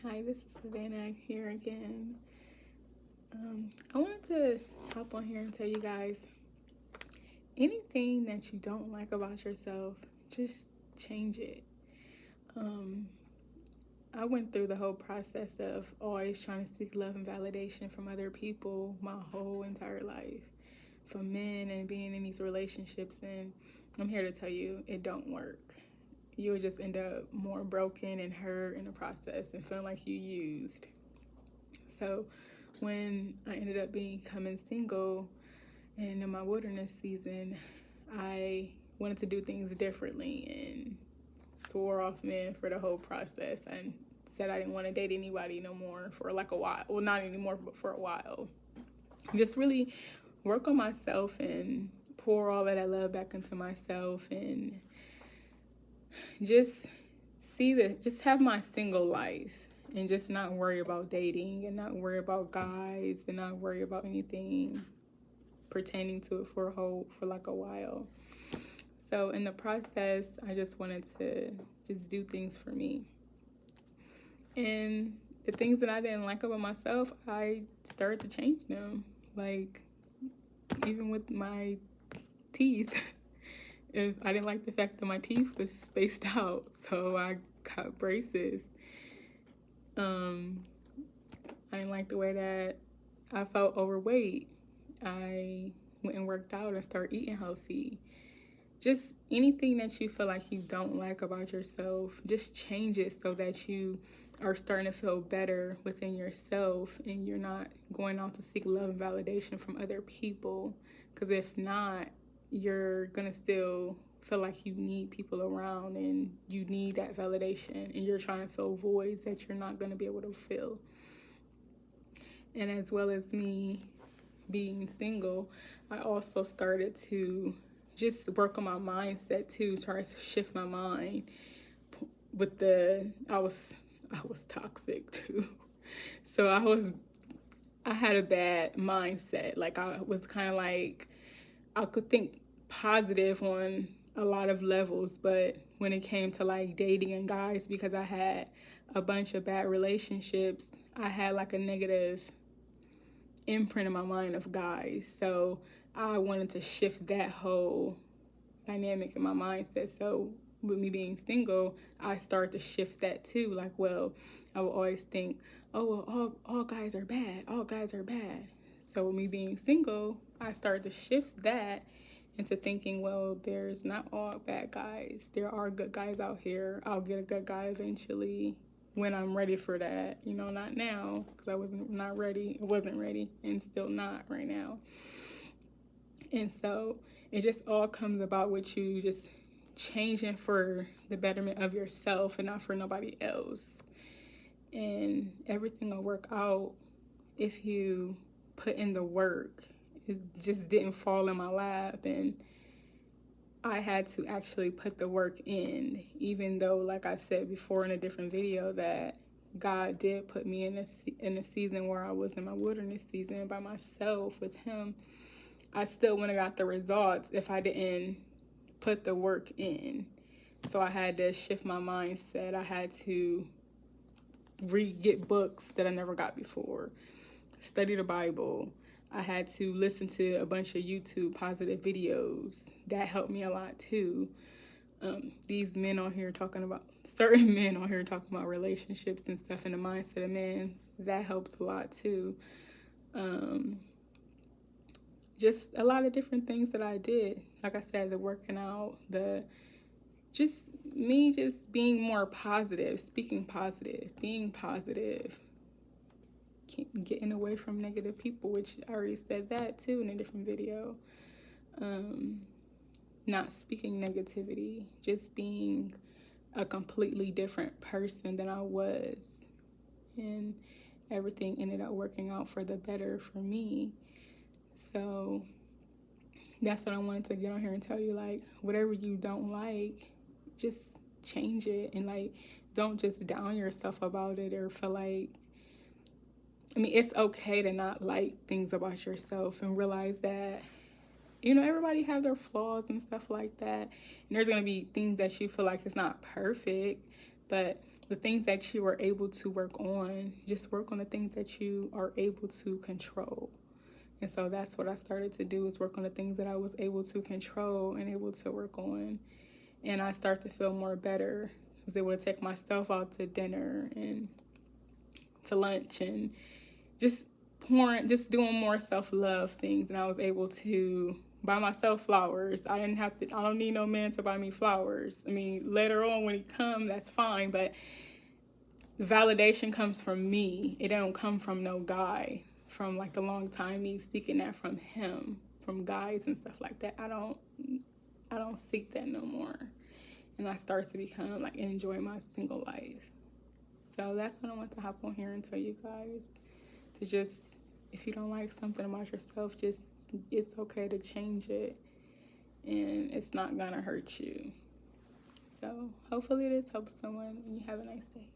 Hi, this is Savannah here again. I wanted to hop on here and tell you guys anything that you don't like about yourself, just change it. Um, I went through the whole process of always trying to seek love and validation from other people my whole entire life, from men and being in these relationships. And I'm here to tell you it don't work. You would just end up more broken and hurt in the process and feeling like you used. So when I ended up becoming single and in my wilderness season, I wanted to do things differently and swore off men for the whole process and said I didn't want to date anybody no more for like a while. Well, not anymore, but for a while. Just really work on myself and pour all that I love back into myself and just just have my single life and just not worry about dating and not worry about guys and not worry about anything pertaining to it for like a while. So in the process, I just wanted to just do things for me. And the things that I didn't like about myself, I started to change them. Like even with my teeth. If I didn't like the fact that my teeth was spaced out, so I got braces. I didn't like the way that I felt overweight. I went and worked out and started eating healthy. Just anything that you feel like you don't like about yourself, just change it so that you are starting to feel better within yourself and you're not going out to seek love and validation from other people. Because if not, you're going to still feel like you need people around and you need that validation and you're trying to fill voids that you're not going to be able to fill. And as well as me being single, I also started to just work on my mindset too, try to shift my mind with I was toxic too. So I had a bad mindset. Like I was kind of like, I could think positive on a lot of levels, but when it came to like dating and guys, because I had a bunch of bad relationships, I had like a negative imprint in my mind of guys. So I wanted to shift that whole dynamic in my mindset. So with me being single, I started to shift that too. Like, well, I would always think, oh, well, all guys are bad. All guys are bad. So with me being single, I started to shift that into thinking, well, there's not all bad guys. There are good guys out here. I'll get a good guy eventually when I'm ready for that. Not now because I wasn't ready and still not right now. And so it just all comes about with you just changing for the betterment of yourself and not for nobody else. And everything will work out if you put in the work. It just didn't fall in my lap, and I had to actually put the work in, even though, like I said before in a different video, that God did put me in a season where I was in my wilderness season by myself with him. I still wouldn't have got the results if I didn't put the work in. So I had to shift my mindset. I had to get books that I never got before, study the Bible. I had to listen to a bunch of YouTube positive videos. That helped me a lot too. These men on here talking about, certain men on here talking about relationships and stuff and the mindset of men, that helped a lot too. Just a lot of different things that I did. Like I said, the working out, just being more positive, speaking positive, being positive, getting away from negative people, which I already said that too in a different video. Not speaking negativity, just being a completely different person than I was. And everything ended up working out for the better for me. So that's what I wanted to get on here and tell you, like, whatever you don't like, just change it. And like, don't just down yourself about it or feel like, it's okay to not like things about yourself and realize that, everybody have their flaws and stuff like that. And there's going to be things that you feel like it's not perfect, but the things that you are able to work on, just work on the things that you are able to control. And so that's what I started to do, is work on the things that I was able to control and able to work on. And I start to feel more better. I was able to take myself out to dinner and to lunch and just doing more self-love things. And I was able to buy myself flowers. I don't need no man to buy me flowers. I mean, later on when he comes, that's fine, but validation comes from me. It don't come from no guy. From like a long time, me seeking that from him, from guys and stuff like that. I don't seek that no more. And I start to become like, enjoy my single life. So that's what I want to hop on here and tell you guys. To just, if you don't like something about yourself, it's okay to change it. And it's not gonna hurt you. So hopefully this helps someone, and you have a nice day.